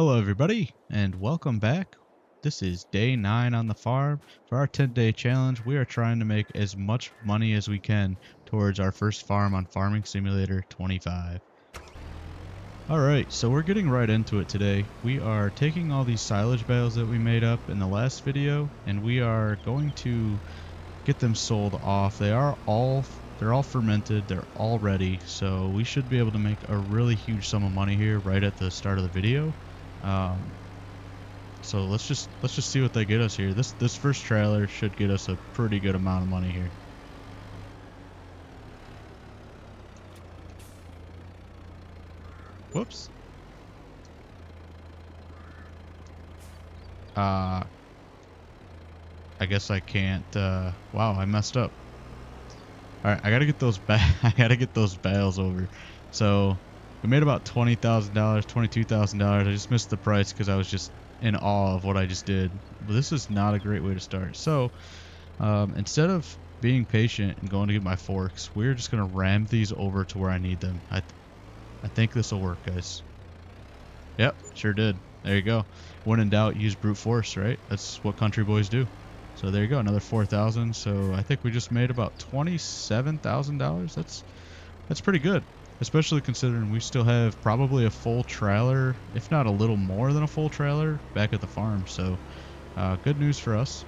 Hello everybody, and welcome back. This is day 9 on the farm. For our 10-day challenge, we are trying to make as much money as we can towards our first farm on Farming Simulator 25. Alright, so we're getting right into it today. We are taking all these silage bales that we made up in the last video, and we are going to get them sold off. They're all fermented, they're all ready, so we should be able to make a really huge sum of money here right at the start of the video. So let's just see what they get us here. This first trailer should get us a pretty good amount of money here. Whoops. I guess I can't. Wow, I messed up. All right, I gotta get those I gotta get those bales over. So we made about $20,000, $22,000. I just missed the price because I was just in awe of what I just did. But this is not a great way to start. So instead of being patient and going to get my forks, we're just gonna ram these over to where I need them. I think this will work, guys. Yep, sure did. There you go. When in doubt, use brute force, right? That's what country boys do. So there you go, another 4,000. So I think we just made about $27,000. That's pretty good, especially considering we still have probably a full trailer, if not a little more than a full trailer, back at the farm. So good news for us.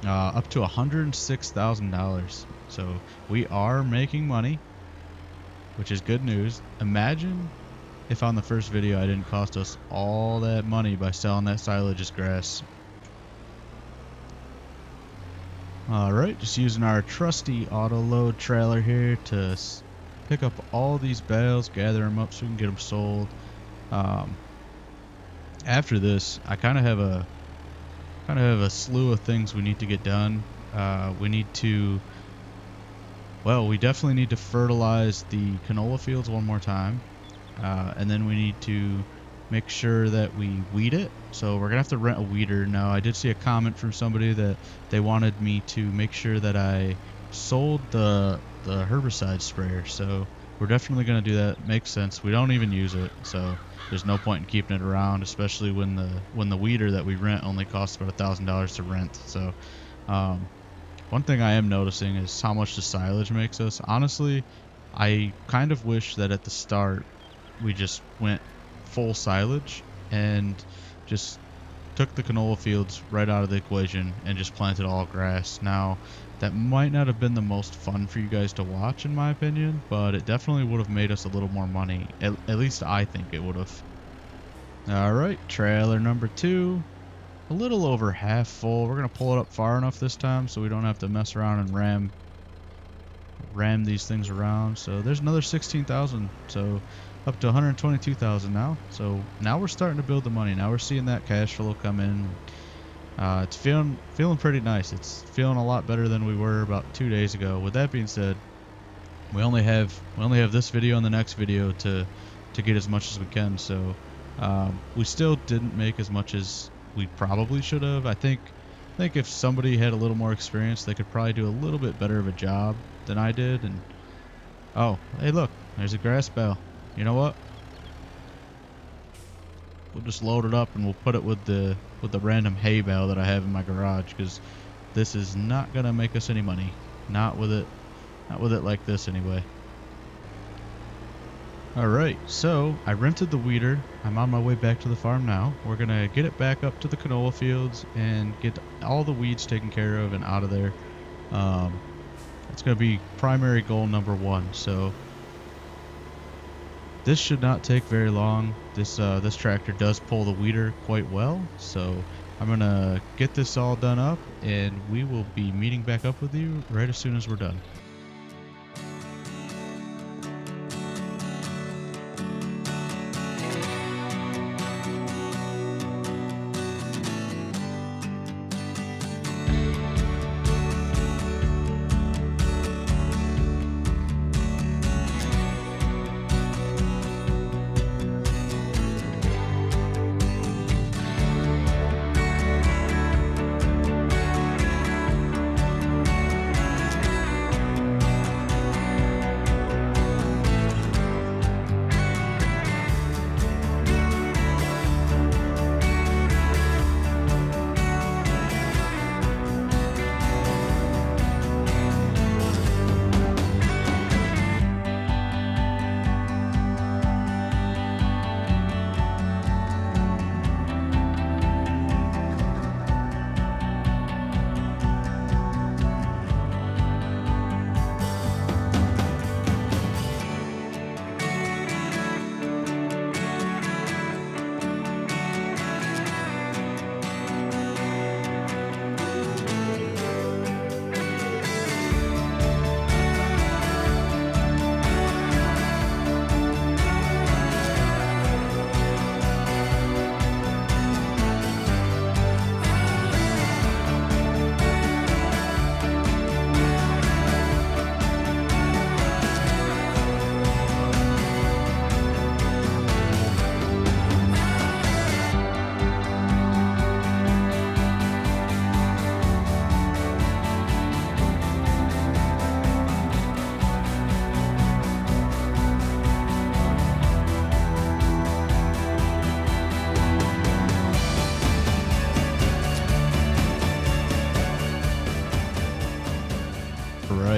Up to $106,000. So we are making money, which is good news. Imagine if on the first video I didn't cost us all that money by selling that silage as grass. Alright, just using our trusty auto load trailer here to pick up all these bales, gather them up so we can get them sold. After this, I kind of have a slew of things we need to get done. We definitely need to fertilize the canola fields one more time, and then we need to make sure that we weed it. So we're gonna have to rent a weeder. Now, I did see a comment from somebody that they wanted me to make sure that I sold the herbicide sprayer, so we're definitely gonna do that. Makes sense. We don't even use it, so there's no point in keeping it around, especially when the weeder that we rent only costs about $1,000 to rent. So one thing I am noticing is how much the silage makes us. Honestly, I kind of wish that at the start we just went full silage and just took the canola fields right out of the equation and just planted all grass. Now, that might not have been the most fun for you guys to watch, in my opinion, but it definitely would have made us a little more money. At least I think it would have. Alright, trailer number 2. A little over half full. We're going to pull it up far enough this time so we don't have to mess around and ram these things around. So there's another 16,000. So up to 122,000 now. So now we're starting to build the money. Now we're seeing that cash flow come in. It's feeling pretty nice. It's feeling a lot better than we were about 2 days ago. With that being said, we only have this video and the next video to get as much as we can. So we still didn't make as much as we probably should have. I think if somebody had a little more experience, they could probably do a little bit better of a job than I did. And oh, hey, look, there's a grass bale. You know what? We'll just load it up and we'll put it with the random hay bale that I have in my garage, because this is not gonna make us any money. Not with it like this anyway. Alright, so I rented the weeder. I'm on my way back to the farm now. We're gonna get it back up to the canola fields and get all the weeds taken care of and out of there. It's gonna be primary goal number 1. So this should not take very long. This tractor does pull the weeder quite well, so I'm gonna get this all done up and we will be meeting back up with you right as soon as we're done.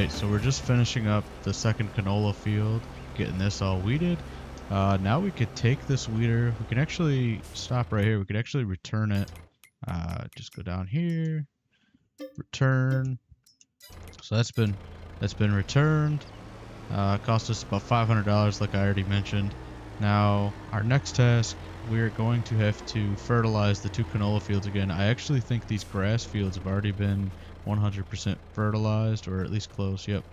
Alright, so we're just finishing up the second canola field, getting this all weeded. Now we could take this weeder, we can actually stop right here, we could actually return it. Just go down here, return. So that's been returned. Cost us about $500 like I already mentioned. Now our next task, we're going to have to fertilize the 2 canola fields again. I actually think these grass fields have already been 100% fertilized, or at least close. Yep.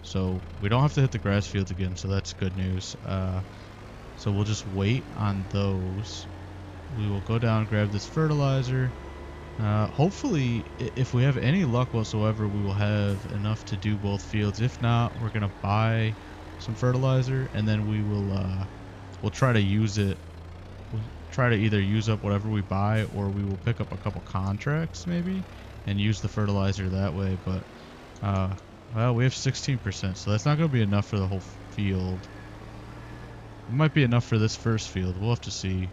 So we don't have to hit the grass fields again, so that's good news. So we'll just wait on those. We will go down, grab this fertilizer. Hopefully, if we have any luck whatsoever, we will have enough to do both fields. If not, we're gonna buy some fertilizer, and then we will we'll try to use it. We'll try to either use up whatever we buy, or we will pick up a couple contracts maybe and use the fertilizer that way. But well, we have 16%, so that's not gonna be enough for the whole field. It might be enough for this first field. We'll have to see.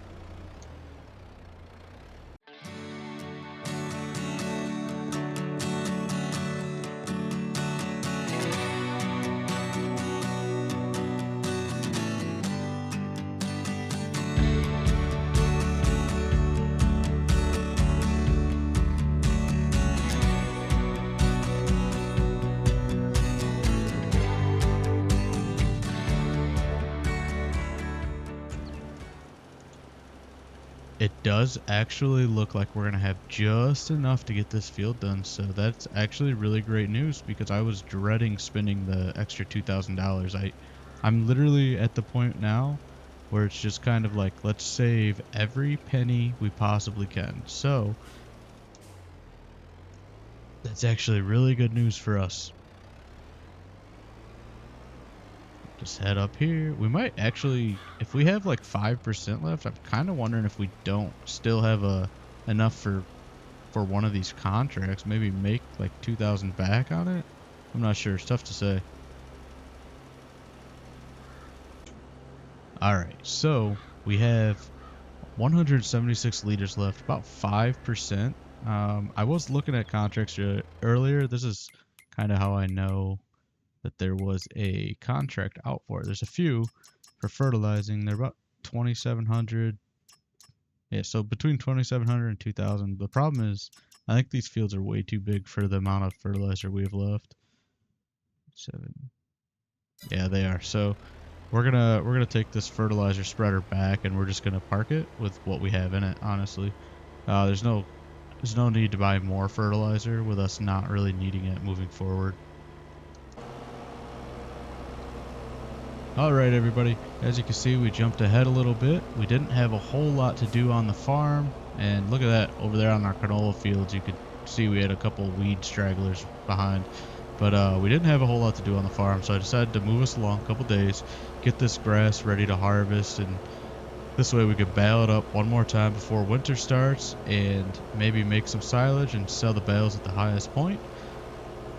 It does actually look like we're going to have just enough to get this field done, so that's actually really great news, because I was dreading spending the extra $2,000. I'm literally at the point now where it's just kind of like, let's save every penny we possibly can. So that's actually really good news for us. Just head up here. We might actually, if we have like 5% left, I'm kind of wondering if we don't still have enough for one of these contracts, maybe make like 2,000 back on it. I'm not sure. It's tough to say. All right, so we have 176 liters left, about 5%. I was looking at contracts earlier. This is kind of how I know that there was a contract out for it. There's a few for fertilizing. They're about 2,700. Yeah, so between 2,700 and 2,000. The problem is, I think these fields are way too big for the amount of fertilizer we have left. 7. Yeah, they are. So we're gonna take this fertilizer spreader back, and we're just gonna park it with what we have in it. Honestly, there's no need to buy more fertilizer with us not really needing it moving forward. Alright everybody, as you can see, we jumped ahead a little bit. We didn't have a whole lot to do on the farm, and look at that, over there on our canola fields you could see we had a couple weed stragglers behind. But we didn't have a whole lot to do on the farm, so I decided to move us along a couple days, get this grass ready to harvest, and this way we could bale it up one more time before winter starts, and maybe make some silage and sell the bales at the highest point.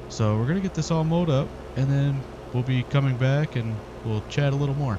So we're gonna get this all mowed up, and then we'll be coming back and we'll chat a little more.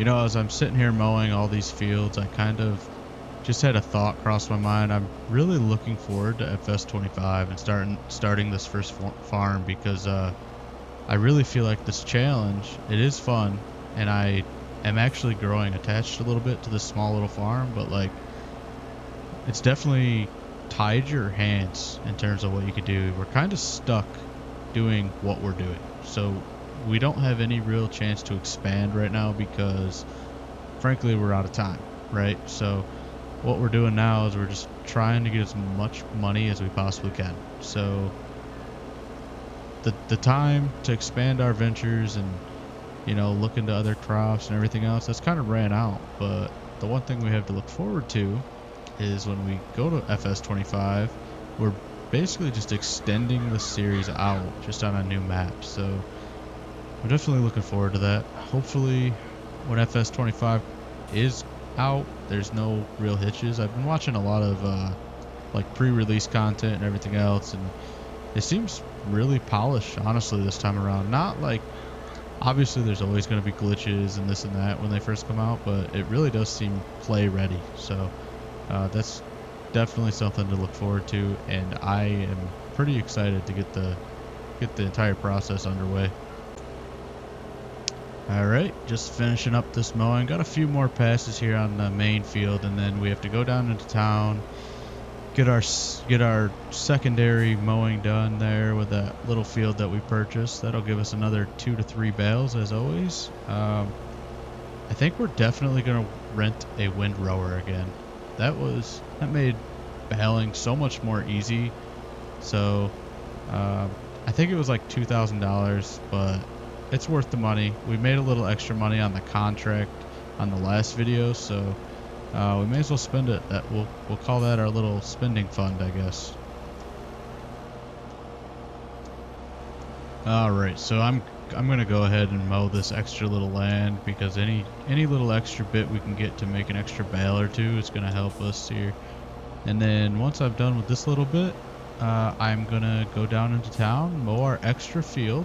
as I'm sitting here mowing all these fields, I kind of just had a thought cross my mind. I'm really looking forward to FS25 and starting this first farm because I really feel like this challenge, it is fun, and I am actually growing attached a little bit to this small little farm, but like it's definitely tied your hands in terms of what you could do. We're kind of stuck doing what we're doing. So we don't have any real chance to expand right now because frankly we're out of time, right? So what we're doing now is we're just trying to get as much money as we possibly can. So the time to expand our ventures and look into other crops and everything else, that's kind of ran out. But the one thing we have to look forward to is when we go to FS25, we're basically just extending the series out just on a new map. So I'm definitely looking forward to that. Hopefully when FS25 is out, there's no real hitches. I've been watching a lot of like pre-release content and everything else, and it seems really polished, honestly, this time around. Not like, obviously there's always going to be glitches and this and that when they first come out, but it really does seem play ready. So that's definitely something to look forward to, and I am pretty excited to get the entire process underway. Alright, just finishing up this mowing. Got a few more passes here on the main field, and then we have to go down into town, get our secondary mowing done there with that little field that we purchased. That'll give us another 2 to 3 bales as always. I think we're definitely going to rent a windrower again. That made baling so much more easy. So I think it was like $2,000, but it's worth the money. We made a little extra money on the contract on the last video, so we may as well spend it. We'll call that our little spending fund, I guess. All right, so I'm gonna go ahead and mow this extra little land because any little extra bit we can get to make an extra bale or two is gonna help us here. And then once I'm done with this little bit, I'm gonna go down into town, mow our extra field,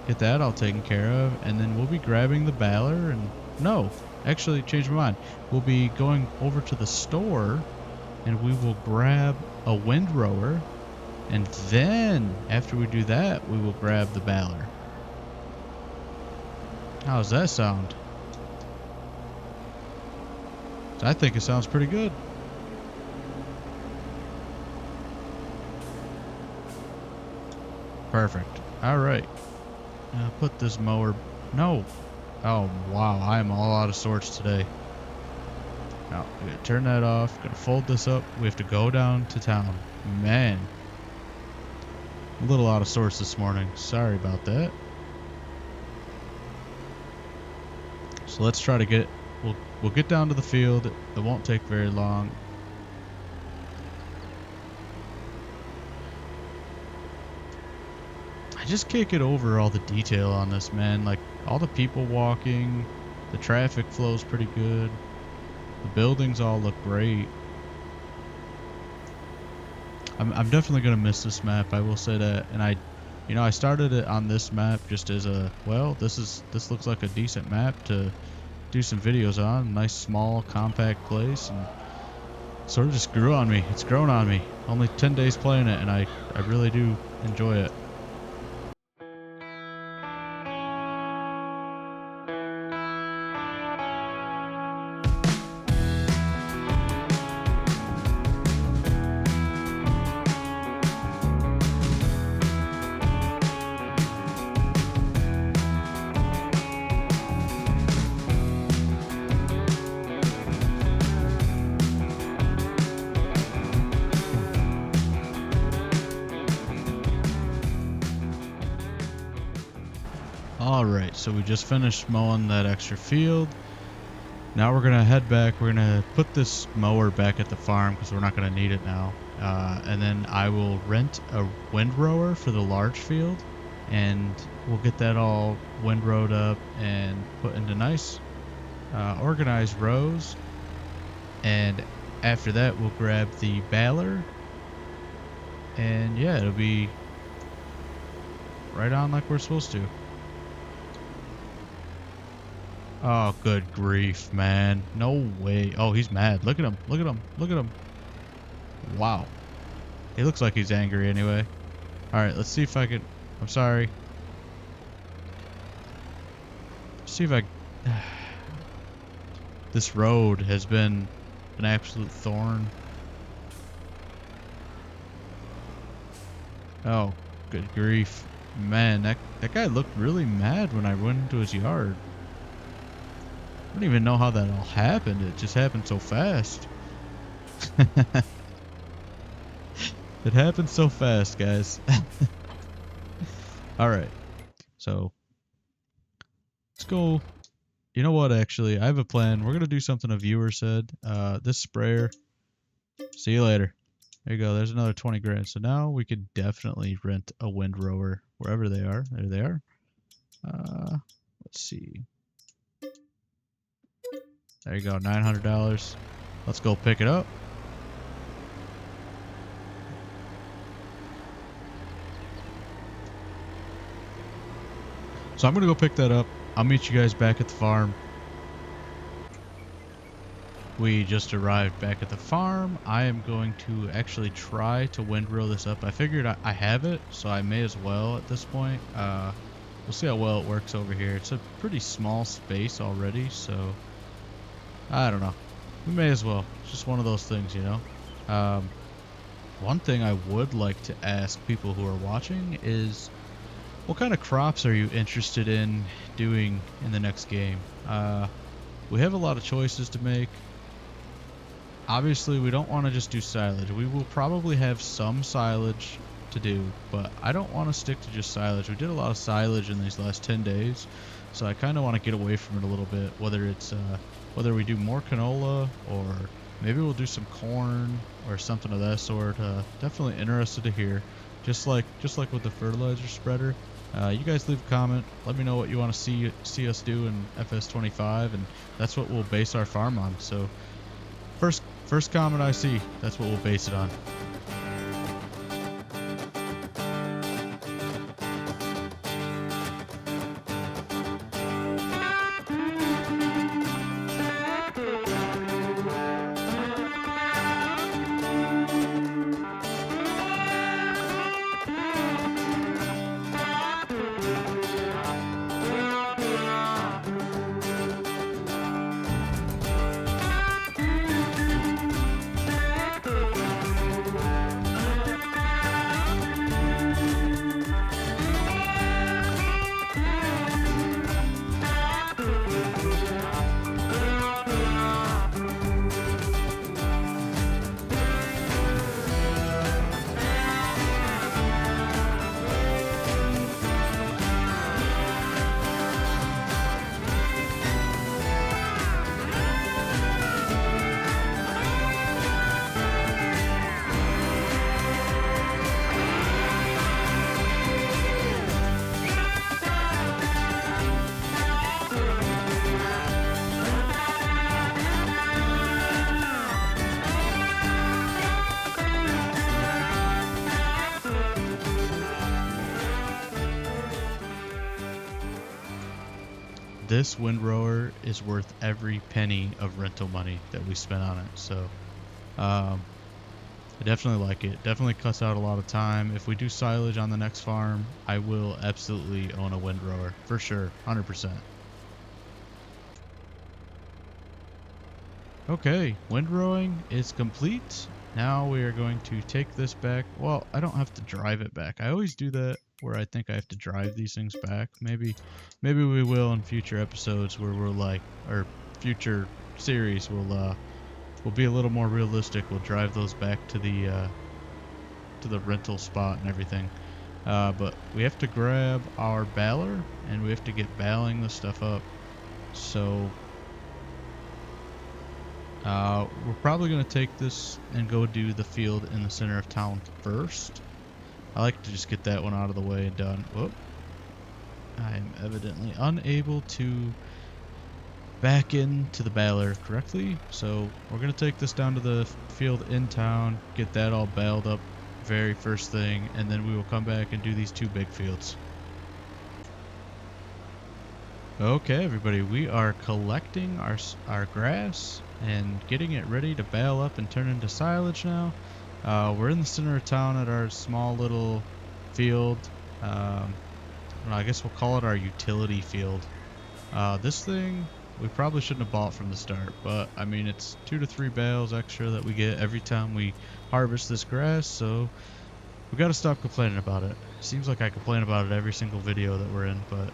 get that all taken care of, and then we'll be grabbing the baler. And no, actually changed my mind. We'll be going over to the store and we will grab a windrower, and then after we do that, we will grab the baler. How does that sound? I think it sounds pretty good. Perfect. All right. Now put this mower. No. Oh wow, I am all out of sorts today. Now I'm gonna turn that off. Gonna fold this up. We have to go down to town. Man, a little out of sorts this morning. Sorry about that. So let's try to get. We'll get down to the field. It won't take very long. I just can't get over all the detail on this, man. Like all the people walking, the traffic flow's pretty good. The buildings all look great. I'm definitely gonna miss this map, I will say that. And I started it on this map just as a, well, this looks like a decent map to do some videos on. Nice small compact place, and sort of just grew on me. It's grown on me. Only 10 days playing it, and I really do enjoy it. Alright, so we just finished mowing that extra field. Now we're going to head back. We're going to put this mower back at the farm because we're not going to need it now. And then I will rent a windrower for the large field, and we'll get that all windrowed up and put into nice organized rows. And after that, we'll grab the baler, and yeah, it'll be right on like we're supposed to. Oh, good grief, man. No way. Oh, he's mad. Look at him. Look at him. Look at him. Wow. He looks like he's angry anyway. Alright, let's see if I can... I'm sorry. See if I... This road has been an absolute thorn. Oh, good grief. Man, that guy looked really mad when I went into his yard. I don't even know how that all happened. It just happened so fast. It happened so fast, guys. Alright, so let's go. You know what, actually, I have a plan. We're going to do something a viewer said. This sprayer, see you later. There you go. There's another 20 grand. So now we could definitely rent a windrower wherever they are. There they are. Let's see. There you go. $900. Let's go pick it up. So I'm going to go pick that up. I'll meet you guys back at the farm. We just arrived back at the farm. I am going to actually try to windrow this up. I figured I have it, so I may as well at this point. We'll see how well it works over here. It's a pretty small space already, so I don't know. We may as well. It's just one of those things, you know. One thing I would like to ask people who are watching is, what kind of crops are you interested in doing in the next game? We have a lot of choices to make. Obviously, we don't want to just do silage. We will probably have some silage to do, but I don't want to stick to just silage. We did a lot of silage in these last 10 days, so I kind of want to get away from it a little bit, whether it's whether we do more canola or maybe we'll do some corn or something of that sort. Definitely interested to hear. Just like with the fertilizer spreader. You guys leave a comment. Let me know what you want to see us do in FS25, and that's what we'll base our farm on. So first comment I see, that's what we'll base it on. This windrower is worth every penny of rental money that we spent on it. So I definitely like it. Definitely cuts out a lot of time. If we do silage on the next farm, I will absolutely own a windrower for sure, 100%. Okay, windrowing is complete. Now we are going to take this back. Well, I don't have to drive it back. I always do that where I think I have to drive these things back. Maybe we will in future episodes where we're like, or future series we'll be a little more realistic. We'll drive those back to the rental spot and everything. But we have to grab our baler and we have to get baling this stuff up. So we're probably going to take this and go do the field in the center of town first. I like to just get that one out of the way and done. Whoop. I am evidently unable to back into the baler correctly. So we're going to take this down to the field in town, get that all baled up very first thing, and then we will come back and do these two big fields. Okay, everybody, we are collecting our grass and getting it ready to bale up and turn into silage now. We're in the center of town at our small little field. Um, well, I guess we'll call it our utility field. This thing we probably shouldn't have bought from the start, but I mean it's 2 to 3 bales extra that we get every time we harvest this grass, so we got to stop complaining about it. Seems like I complain about it every single video that we're in, but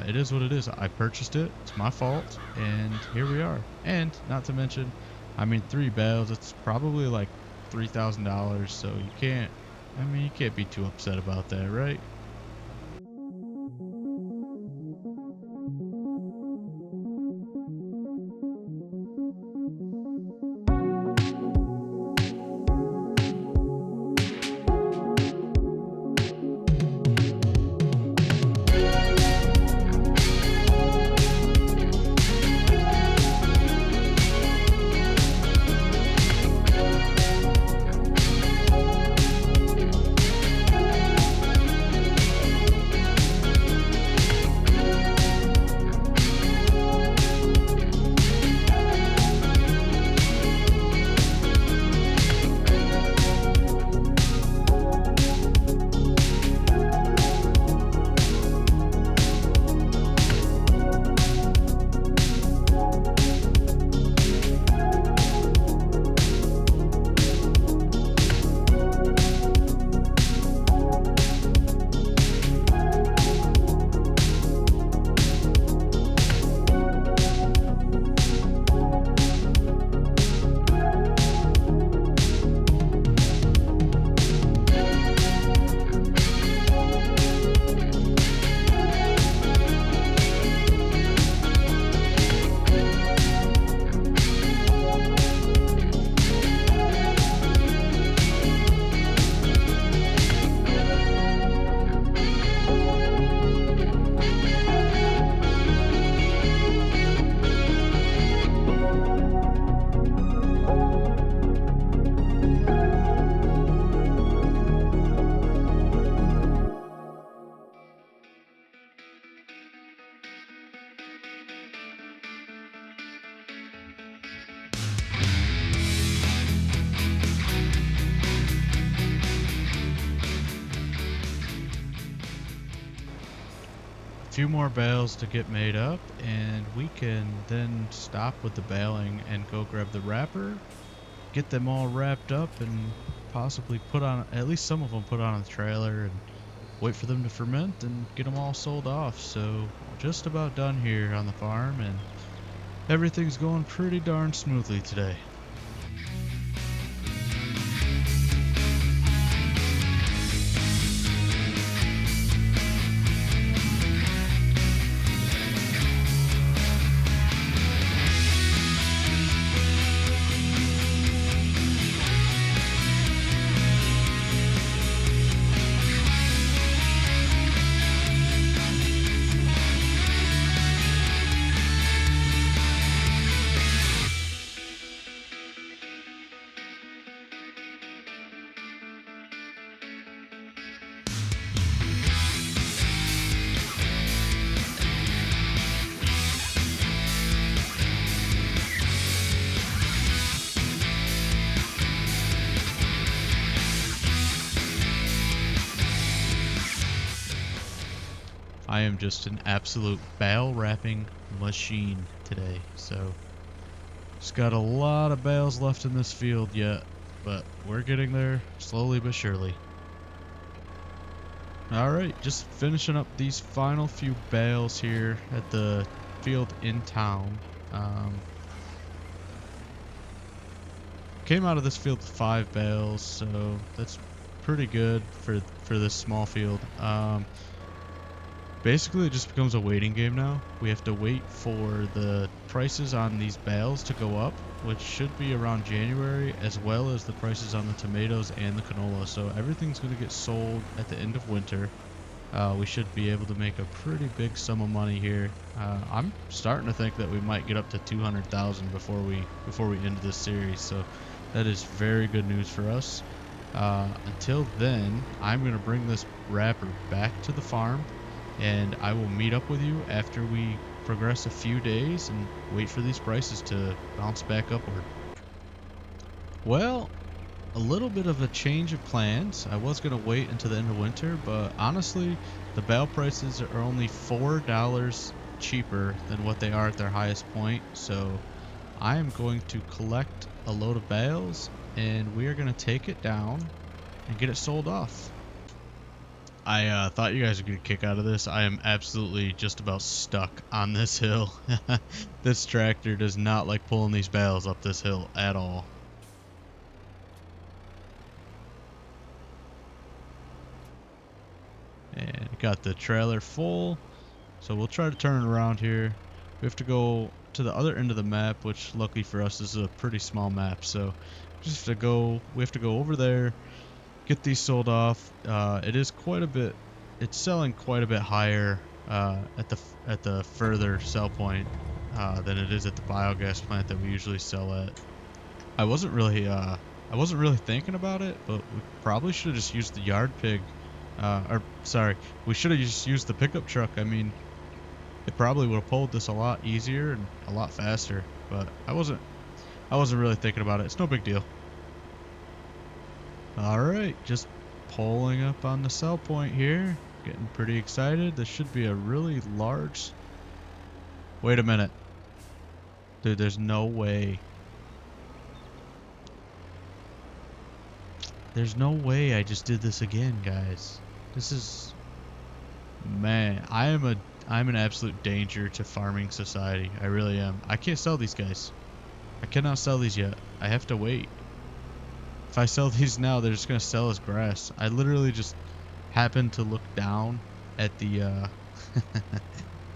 it is what it is. I purchased it. It's my fault, and here we are. And not to mention, I mean, 3 bales. It's probably like $3,000. So you can't. I mean, you can't be too upset about that, right? Few more bales to get made up, and we can then stop with the baling and go grab the wrapper, get them all wrapped up, and possibly put on, at least some of them put on a trailer, and wait for them to ferment and get them all sold off. So just about done here on the farm, and everything's going pretty darn smoothly today. I am just an absolute bale wrapping machine today. So, just got a lot of bales left in this field yet, but we're getting there slowly but surely. Alright, just finishing up these final few bales here at the field in town. Came out of this field with 5 bales, so that's pretty good for this small field. Basically, it just becomes a waiting game now. We have to wait for the prices on these bales to go up, which should be around January, as well as the prices on the tomatoes and the canola. So everything's going to get sold at the end of winter. We should be able to make a pretty big sum of money here. I'm starting to think that we might get up to 200,000 before we end this series. So that is very good news for us. Until then, I'm going to bring this wrapper back to the farm, and I will meet up with you after we progress a few days and wait for these prices to bounce back upward. Well, a little bit of a change of plans. I was going to wait until the end of winter, but honestly, the bale prices are only $4 cheaper than what they are at their highest point. So I am going to collect a load of bales and we are going to take it down and get it sold off. I thought you guys would get a kick out of this. I am absolutely just about stuck on this hill. This tractor does not like pulling these bales up this hill at all. And got the trailer full, so we'll try to turn it around here. We have to go to the other end of the map, which luckily for us is a pretty small map, so we have to go over there, get these sold off. It is quite a bit, it's selling quite a bit higher at the further sell point than it is at the biogas plant that we usually sell at. I wasn't really thinking about it, but we probably should have just used the yard pig. We should have just used the pickup truck. I mean, it probably would have pulled this a lot easier and a lot faster, but I wasn't really thinking about it. It's no big deal. Alright, just pulling up on the sell point here. Getting pretty excited. This should be a really large... Wait a minute. Dude, there's no way. There's no way I just did this again, guys. This is... Man, I'm an absolute danger to farming society. I really am. I can't sell these guys. I cannot sell these yet. I have to wait. If I sell these now, they're just going to sell as grass. I literally just happened to look down at the...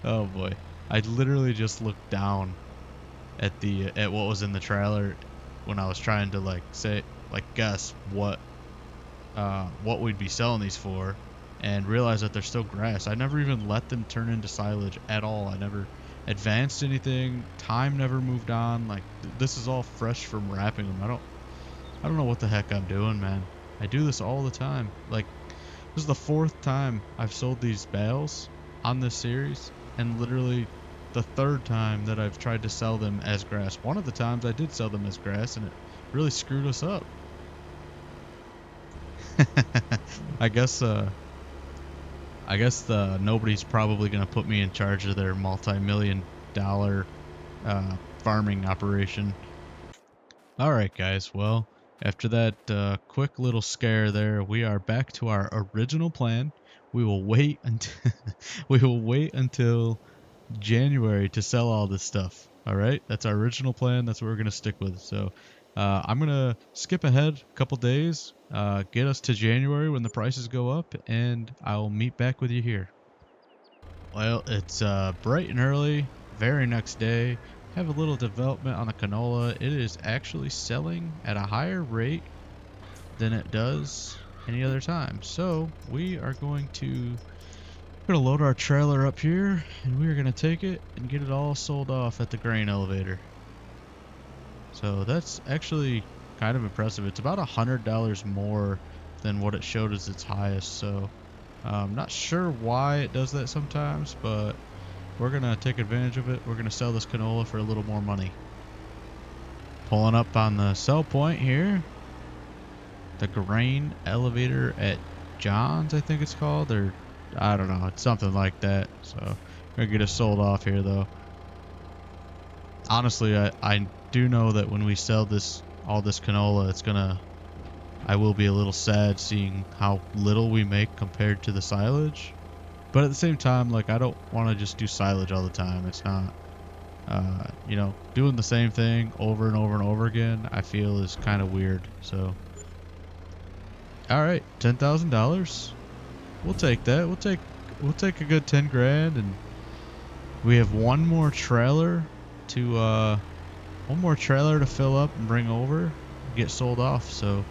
Oh boy. I literally just looked down at what was in the trailer when I was trying to guess what we'd be selling these for, and realize that they're still grass. I never even let them turn into silage at all. I never advanced anything. Time never moved on. Like, this is all fresh from wrapping them. I don't know what the heck I'm doing, man. I do this all the time. Like, this is the 4th time I've sold these bales on this series, and literally the 3rd time that I've tried to sell them as grass. One of the times I did sell them as grass, and it really screwed us up. I guess nobody's probably gonna put me in charge of their multi-million-dollar farming operation. All right, guys. Well, after that quick little scare there, we are back to our original plan. We will wait until January to sell all this stuff. All right, that's our original plan. That's what we're gonna stick with. So I'm gonna skip ahead a couple days, get us to January when the prices go up, and I'll meet back with you here. Well, it's bright and early, very next day. Have a little development on the canola. It is actually selling at a higher rate than it does any other time. So we are going to load our trailer up here, and we are going to take it and get it all sold off at the grain elevator. So that's actually kind of impressive. It's about $100 more than what it showed as its highest. So I'm not sure why it does that sometimes, but we're going to take advantage of it. We're going to sell this canola for a little more money. Pulling up on the sell point here. The grain elevator at John's, I think it's called, or I don't know. It's something like that. So we're going to get it sold off here, though. Honestly, I do know that when we sell all this canola, I will be a little sad seeing how little we make compared to the silage. But at the same time, like, I don't want to just do silage all the time. It's not, doing the same thing over and over and over again, I feel is kind of weird. So, all right, $10,000. We'll take that. We'll take a good 10 grand, and we have one more trailer to fill up and bring over, and get sold off. So,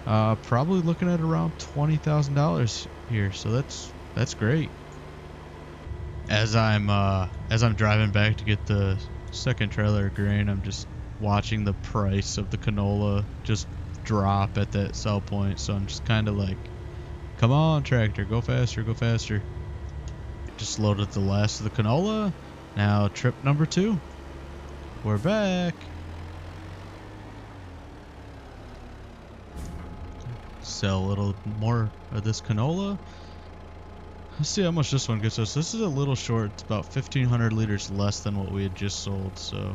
probably looking at around $20,000 here. So that's great. As I'm driving back to get the second trailer of grain, I'm just watching the price of the canola just drop at that sell point. So I'm just kind of like, come on, tractor, go faster, go faster. Just loaded the last of the canola, Now trip number 2. We're back. Sell a little more of this canola. Let's see how much this one gets us. This is a little short. It's about 1,500 liters less than what we had just sold. So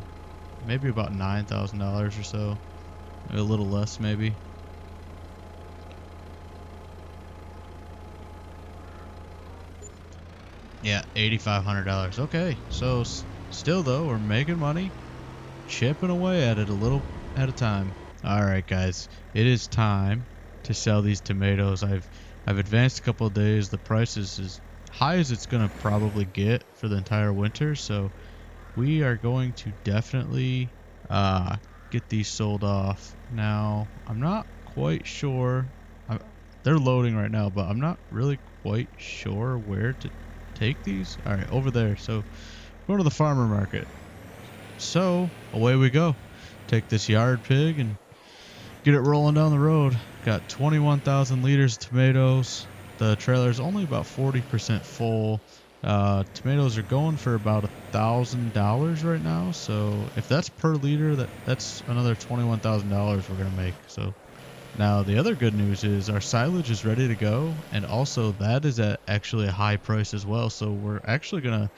maybe about $9,000 or so. A little less maybe. Yeah, $8,500. Okay, so still though, we're making money, chipping away at it a little at a time. All right, guys, it is time to sell these tomatoes. I've advanced a couple of days. The price is as high as it's gonna probably get for the entire winter, so we are going to definitely get these sold off. Now, I'm not quite sure. They're loading right now, but I'm not really quite sure where to take these. All right, over there. So, going to the farmer market. So, away we go. Take this yard pig and get it rolling down the road. Got 21,000 liters of tomatoes. The trailer's only about 40% full. Tomatoes are going for about $1,000 right now. So if that's per liter, that's another $21,000 we're gonna make. So now the other good news is our silage is ready to go, and also that is at actually a high price as well. So we're actually gonna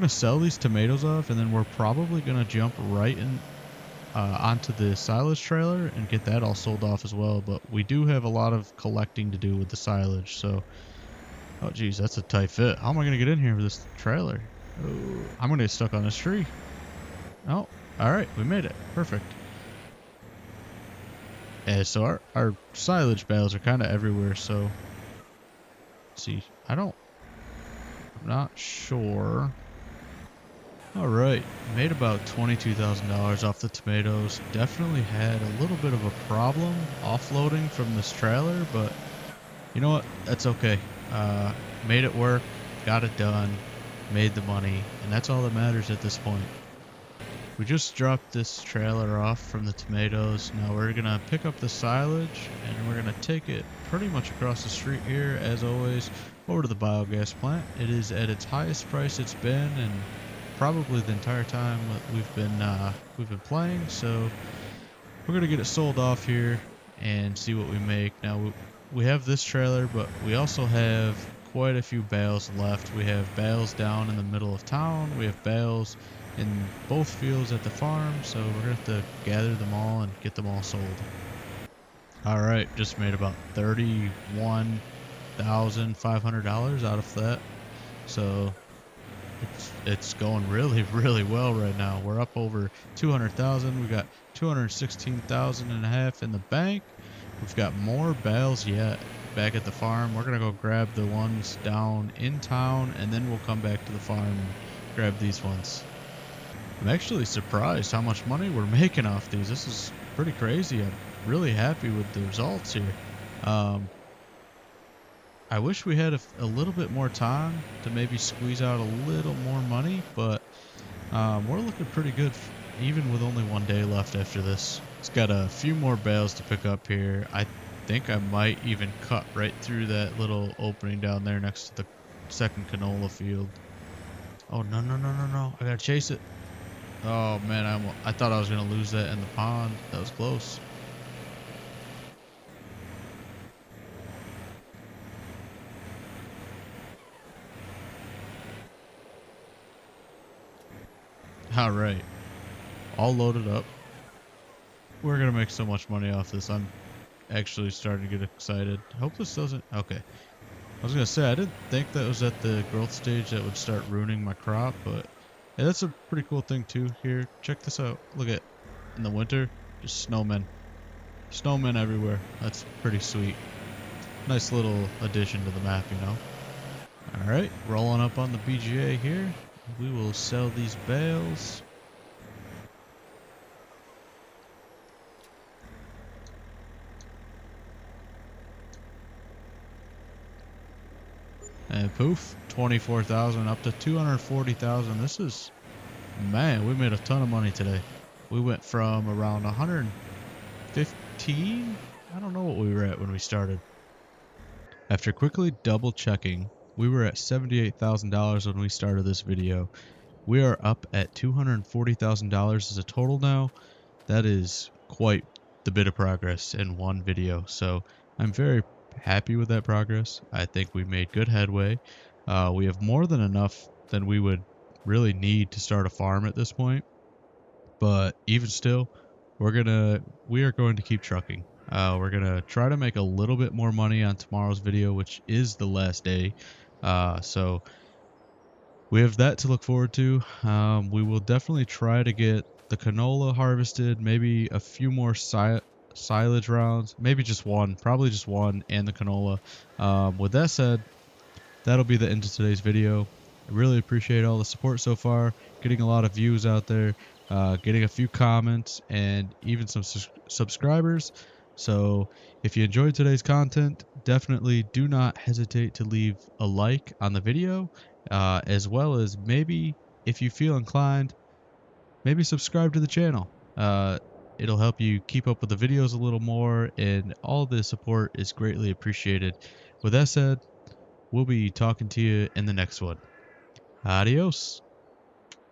sell these tomatoes off, and then we're probably gonna jump right in onto the silage trailer and get that all sold off as well. But we do have a lot of collecting to do with the silage. So, oh geez, that's a tight fit. How am I gonna get in here with this trailer? Oh, I'm gonna get stuck on this tree. Oh, all right, we made it. Perfect. Yeah, so our silage bales are kind of everywhere. So, let's see, I'm not sure. All right, made about $22,000 off the tomatoes. Definitely had a little bit of a problem offloading from this trailer, but you know what? That's okay. Made it work, got it done, made the money, and that's all that matters at this point. We just dropped this trailer off from the tomatoes. Now we're gonna pick up the silage and we're gonna take it pretty much across the street here, as always, over to the biogas plant. It is at its highest price it's been, and probably the entire time that we've been playing. So we're gonna get it sold off here and see what we make. Now we have this trailer, but we also have quite a few bales left. We have bales down in the middle of town. We have bales in both fields at the farm. So we're gonna have to gather them all and get them all sold. All right, just made about $31,500 out of that. So it's going really well right now. We're up over 200,000. We got 216,000 and a half in the bank. We've got more bales yet back at the farm. We're gonna go grab the ones down in town, and then we'll come back to the farm and grab these ones. I'm actually surprised how much money we're making off these. This is pretty crazy. I'm really happy with the results here. I wish we had a little bit more time to maybe squeeze out a little more money, but we're looking pretty good even with only one day left after this. It's got a few more bales to pick up here. I think I might even cut right through that little opening down there next to the second canola field. Oh, no. I gotta chase it. Oh, man, I thought I was gonna lose that in the pond. That was close. All right, all loaded up. We're gonna make so much money off this. I'm actually starting to get excited. Hope this doesn't. Okay, I was gonna say I didn't think that was at the growth stage that would start ruining my crop, but yeah, that's a pretty cool thing too. Here, check this out. Look at, in the winter, just snowmen everywhere. That's pretty sweet. Nice little addition to the map, you know. All right, rolling up on the BGA here. We will sell these bales. And poof, 24,000 up to 240,000. This is, man, we made a ton of money today. We went from around 115. I don't know what we were at when we started. After quickly double checking, we were at $78,000 when we started this video. We are up at $240,000 as a total now. That is quite the bit of progress in one video. So I'm very happy with that progress. I think we made good headway. We have more than enough than we would really need to start a farm at this point. But even still, we are going to keep trucking. We're gonna try to make a little bit more money on tomorrow's video, which is the last day. So we have that to look forward to. We will definitely try to get the canola harvested, maybe a few more silage rounds, maybe just one, probably just one, and the canola. With that said, that'll be the end of today's video. I really appreciate all the support so far, getting a lot of views out there, getting a few comments, and even some subscribers. So, if you enjoyed today's content, definitely do not hesitate to leave a like on the video, as well as maybe, if you feel inclined, maybe subscribe to the channel. It'll help you keep up with the videos a little more, and all the support is greatly appreciated. With that said, we'll be talking to you in the next one. Adios.